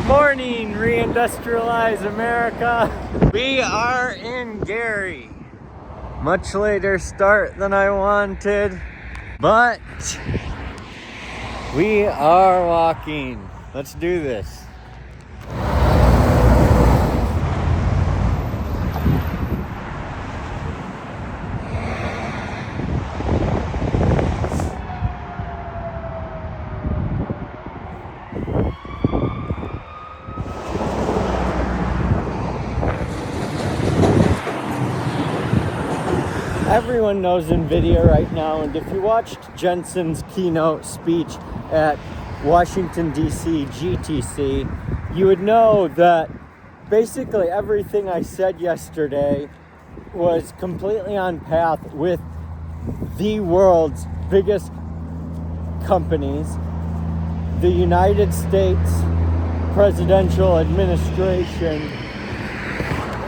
morning, reindustrialize America. We are in Gary. Much later start than I wanted, but we are walking. Let's do this. Everyone knows NVIDIA right now, and if you watched Jensen's keynote speech at Washington, D.C. GTC, you would know that basically everything I said yesterday was completely on path with the world's biggest companies. The United States presidential administration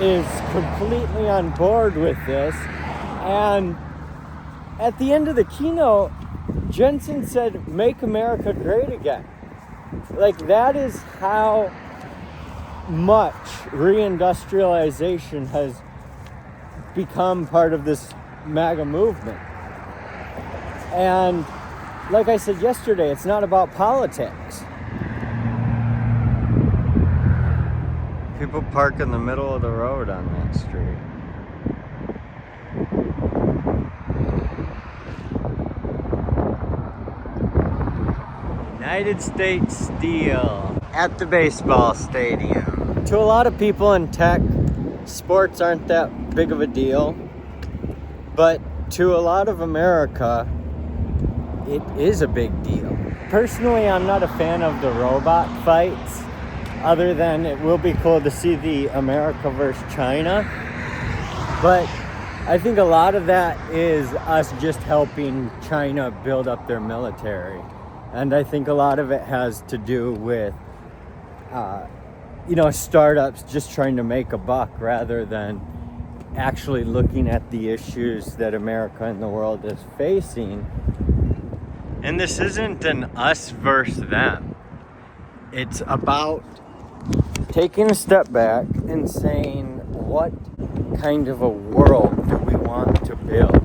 is completely on board with this. And at the end of the keynote, Jensen said, "Make America great again." Like, that is how much reindustrialization has become part of this MAGA movement. And like I said yesterday, it's not about politics. People park in the middle of the road on that street. United States Steel at the baseball stadium. To a lot of people in tech, sports aren't that big of a deal. But to a lot of America, it is a big deal. Personally, I'm not a fan of the robot fights, other than it will be cool to see the America versus China. But I think a lot of that is us just helping China build up their military. And I think a lot of it has to do with, startups just trying to make a buck rather than actually looking at the issues that America and the world is facing. And this isn't an us versus them. It's about taking a step back and saying, what kind of a world do we want to build?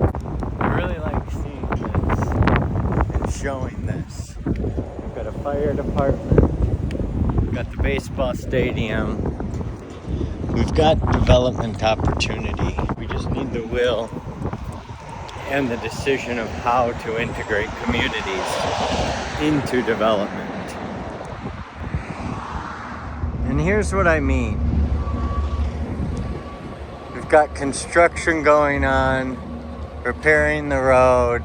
I really like seeing this and showing this. We've got a fire department, we've got the baseball stadium, we've got development opportunity. We just need the will and the decision of how to integrate communities into development. And here's what I mean. We've got construction going on, repairing the road.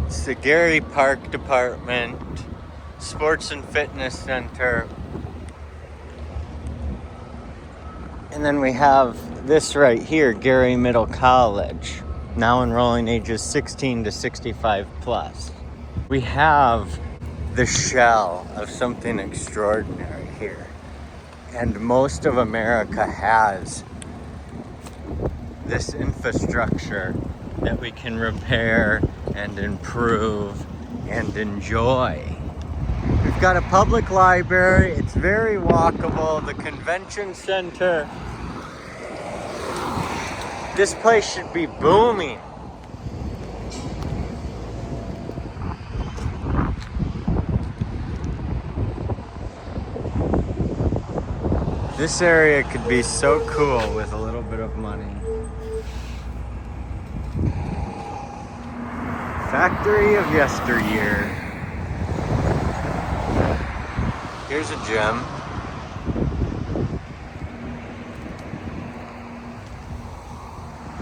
It's the Gary Park Department, Sports and Fitness Center. And then we have this right here, Gary Middle College, now enrolling ages 16 to 65 plus. We have the shell of something extraordinary here. And most of America has this infrastructure that we can repair and improve and enjoy. We've got a public library. It's very walkable. The convention center. This place should be booming. This area could be so cool with a little bit of money. Factory of yesteryear. Here's a gem.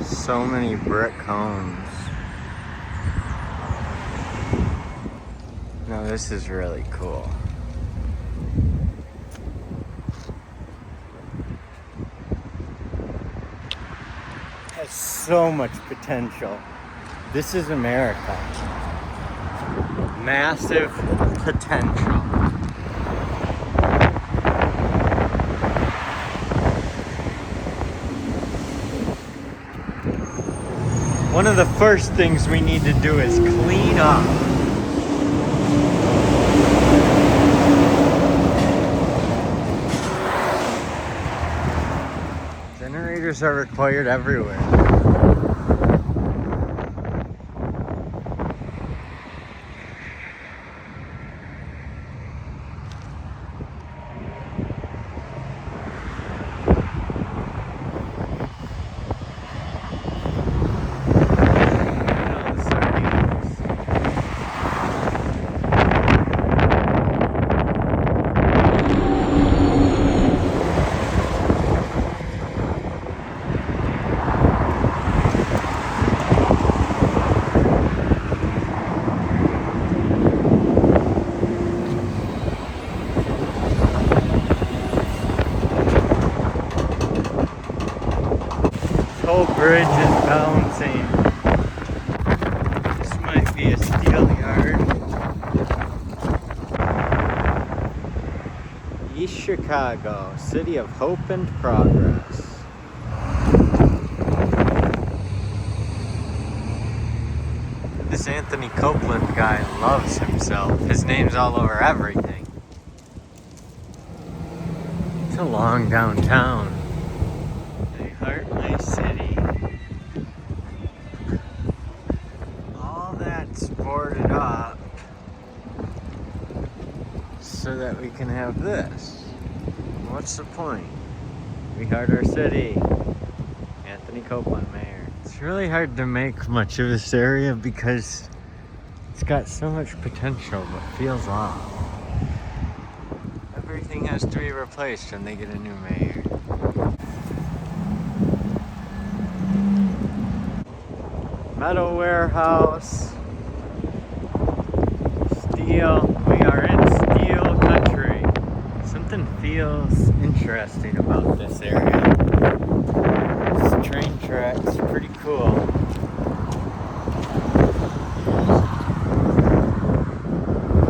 So many brick homes. No, this is really cool. Has so much potential. This is America. Massive potential. One of the first things we need to do is clean up. Loggers are required everywhere. Whole bridge is bouncing. This might be a steel yard. East Chicago, city of hope and progress. This Anthony Copeland guy loves himself. His name's all over everything. It's a long downtown. They heart my city. All that's boarded up so that we can have this. What's the point? We heart our city. Anthony Copeland, mayor. It's really hard to make much of this area because it's got so much potential but feels off. Everything has to be replaced when they get a new mayor. Metal warehouse. Steel. We are in steel country. Something feels interesting about this area. This train track's pretty cool.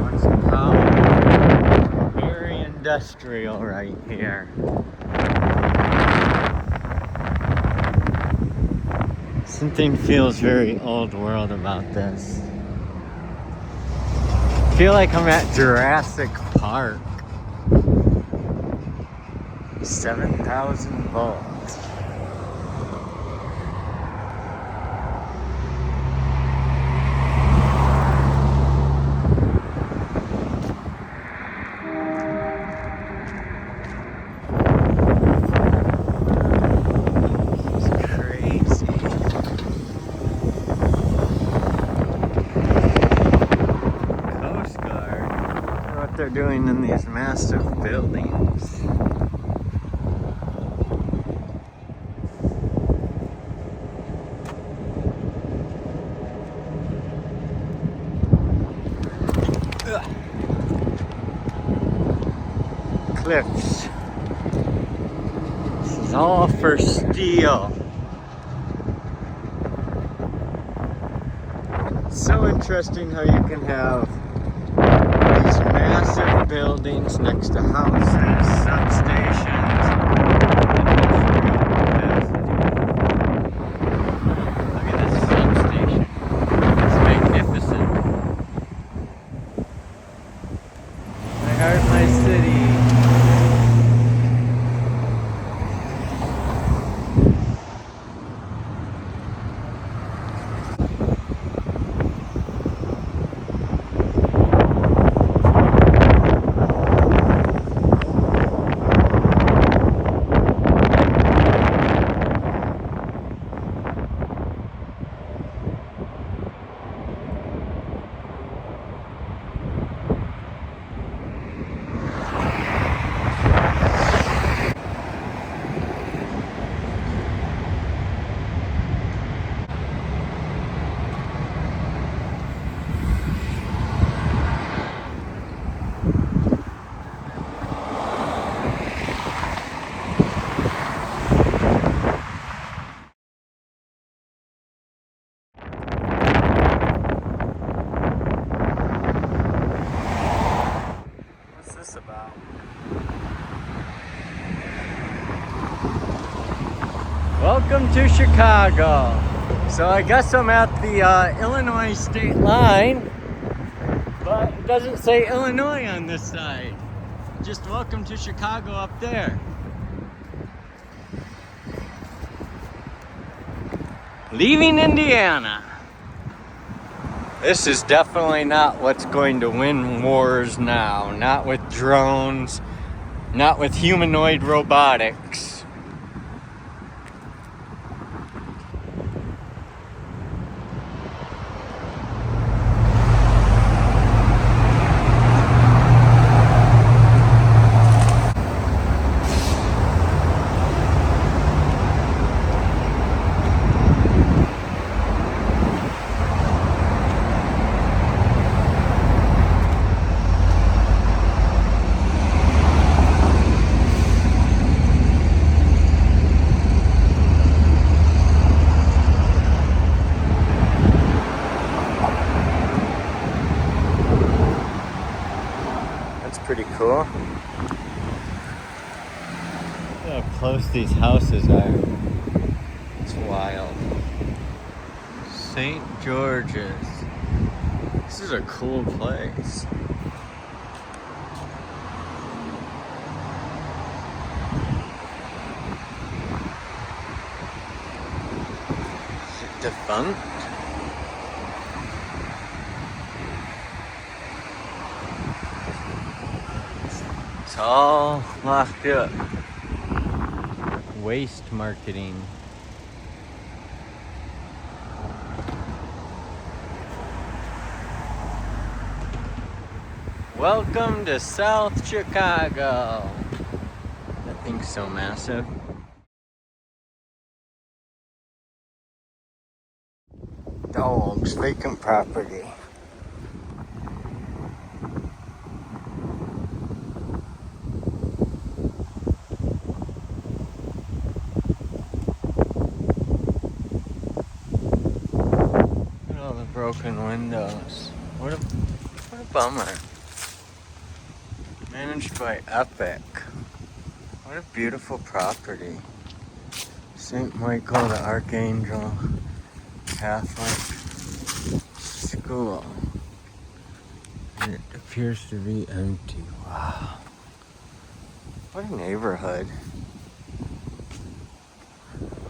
Watch the power. Very industrial right here. Something feels very old world about this. I feel like I'm at Jurassic Park. 7,000 volts. They're doing in these massive buildings. Ugh. Cliffs. This is all for steel. It's so interesting how you can have massive buildings next to houses, substations, look at this substation. It's magnificent. I heart my city. About. Welcome to Chicago. So I guess I'm at the Illinois state line, but it doesn't say Illinois on this side. Just welcome to Chicago up there. Leaving Indiana. This is definitely not what's going to win wars now. Not with drones, not with humanoid robotics. Pretty cool. Look how close these houses are. It's wild. St. George's. This is a cool place. Is it defunct? It's all locked up. Waste marketing. Welcome to South Chicago. That thing's so massive. Dogs, vacant property. Broken windows. What a bummer. Managed by Epic. What a beautiful property. St. Michael the Archangel Catholic School. And it appears to be empty. Wow. What a neighborhood.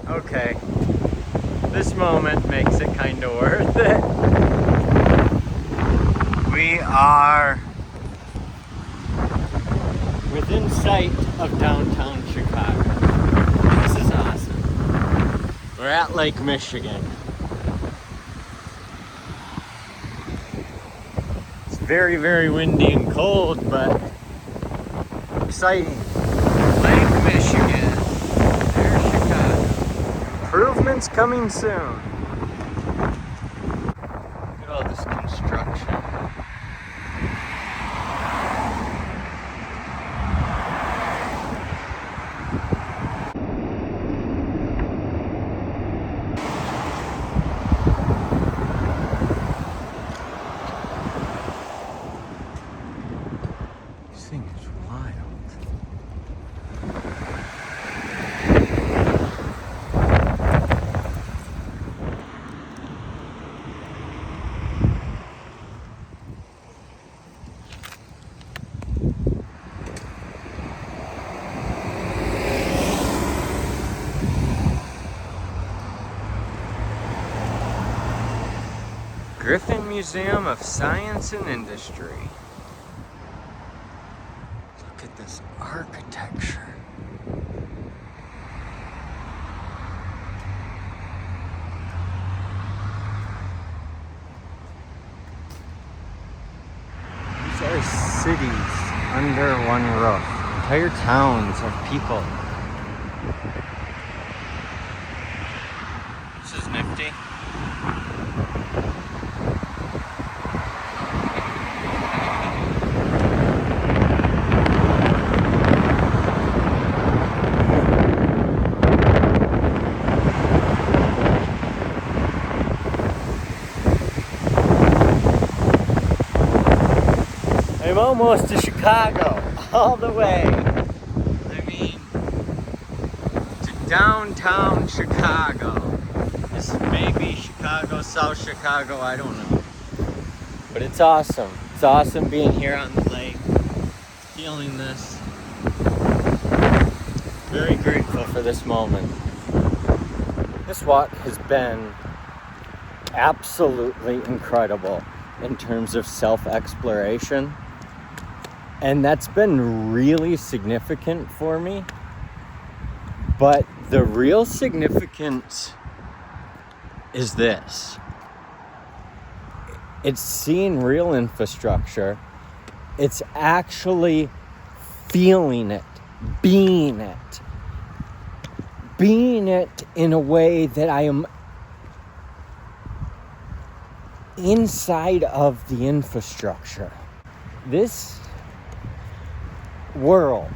Okay. This moment makes it kind of worth it. We are within sight of downtown Chicago. This is awesome. We're at Lake Michigan. It's very, very windy and cold, but exciting. Lake Michigan. There's Chicago. Improvements coming soon. Look at all this construction. This thing is wild. Griffin Museum of Science and Industry. Look at this architecture. These are cities under one roof. Entire towns of people. This is nifty. I'm almost to Chicago, all the way. I mean, to downtown Chicago. This is maybe Chicago, South Chicago, I don't know. But it's awesome. It's awesome being here on the lake, feeling this. Very grateful for this moment. This walk has been absolutely incredible in terms of self-exploration. And that's been really significant for me. But the real significance is this. It's seeing real infrastructure. It's actually feeling it, being it. Being it in a way that I am inside of the infrastructure. This world,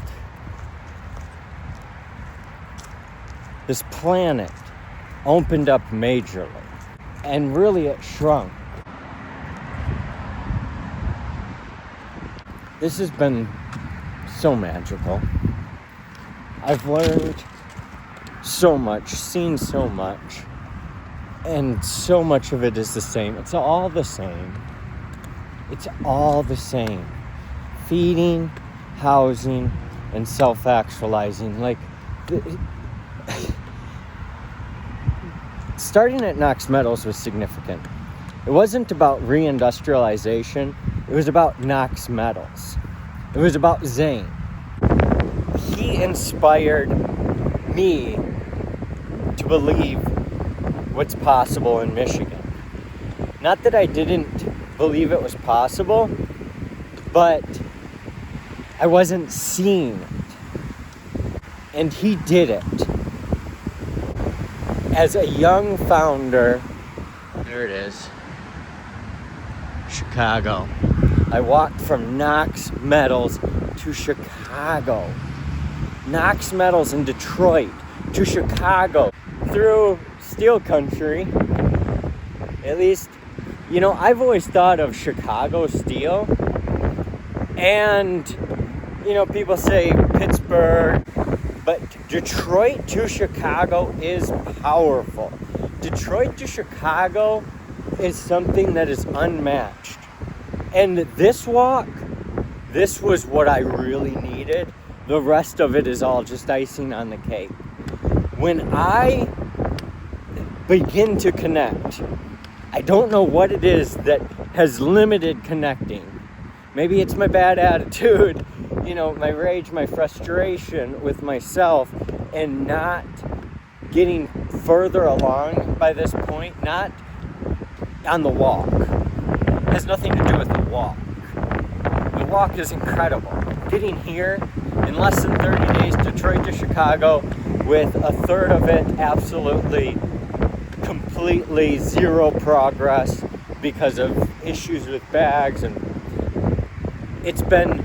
this planet, opened up majorly, and really it shrunk. This has been so magical. I've learned so much, seen so much, and so much of it is the same. It's all the same. It's all the same. Feeding, housing, and self-actualizing. Like, starting at Knox Metals was significant. It wasn't about reindustrialization. It was about Knox Metals. It was about Zane. He inspired me to believe what's possible in Michigan. Not that I didn't believe it was possible, but I wasn't seeing it. And he did it. As a young founder, there it is, Chicago. I walked from Knox Metals to Chicago. Knox Metals in Detroit to Chicago. Through steel country, at least, I've always thought of Chicago steel, and, people say Pittsburgh, but Detroit to Chicago is powerful. Detroit to Chicago is something that is unmatched. And this walk, this was what I really needed. The rest of it is all just icing on the cake. When I begin to connect, I don't know what it is that has limited connecting. Maybe it's my bad attitude, my rage, my frustration with myself, and not getting further along by this point, not on the walk. It has nothing to do with the walk. The walk is incredible. Getting here in less than 30 days, Detroit to Chicago, with a third of it absolutely, completely zero progress because of issues with bags, and it's been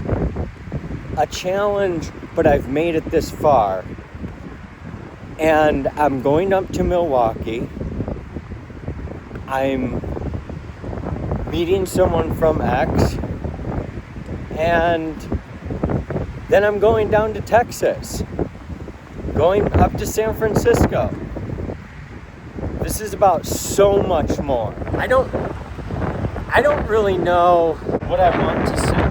a challenge, but I've made it this far. And I'm going up to Milwaukee. I'm meeting someone from X, and then I'm going down to Texas, going up to San Francisco. This is about so much more. I don't really know what I want to say.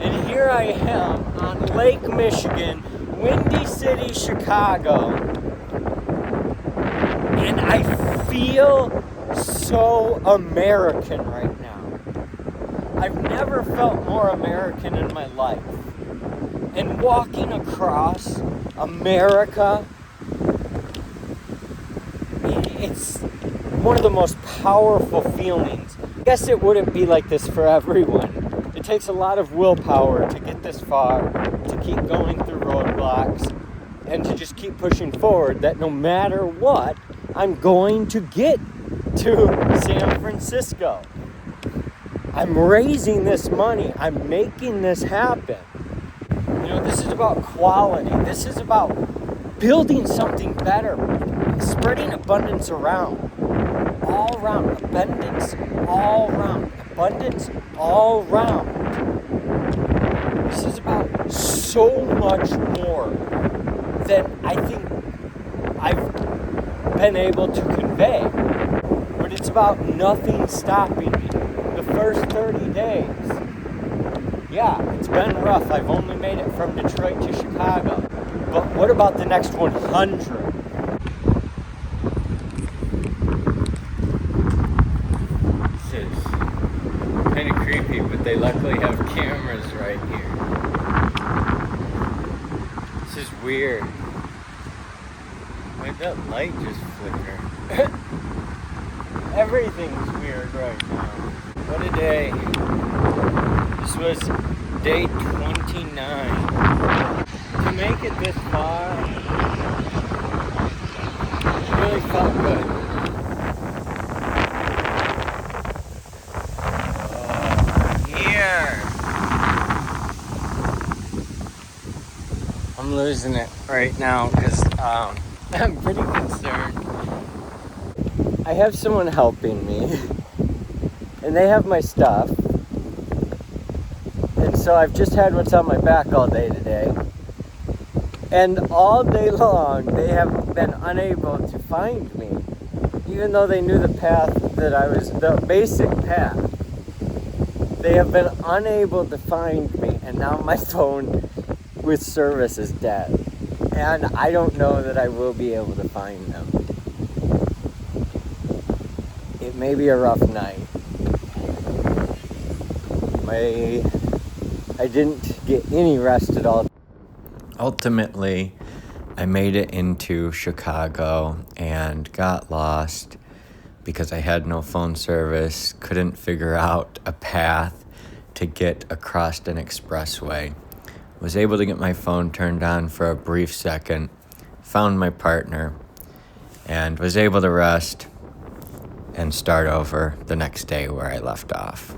And here I am on Lake Michigan, Windy City, Chicago, and I feel so American right now. I've never felt more American in my life. And walking across America, it's one of the most powerful feelings. I guess it wouldn't be like this for everyone. It takes a lot of willpower to get this far, to keep going through roadblocks, and to just keep pushing forward, that no matter what, I'm going to get to San Francisco. I'm raising this money. I'm making this happen. This is about quality. This is about building something better, spreading abundance around, all around, abundance all around, abundance all around. This is about so much more than I think I've been able to convey. But it's about nothing stopping me. The first 30 days, yeah, it's been rough. I've only made it from Detroit to Chicago. But what about the next 100? weird. Why'd that light just flicker? Everything's weird right now. What a day. This was day 29. To make it this far, it really felt good. Here. I'm losing it right now because I'm pretty concerned. I have someone helping me, and they have my stuff. And so I've just had what's on my back all day today. And all day long, they have been unable to find me. Even though they knew the path that the basic path. They have been unable to find me, and now my phone with service is dead. And I don't know that I will be able to find them. It may be a rough night. I didn't get any rest at all. Ultimately, I made it into Chicago and got lost because I had no phone service, couldn't figure out a path to get across an expressway. Was able to get my phone turned on for a brief second, found my partner, and was able to rest and start over the next day where I left off.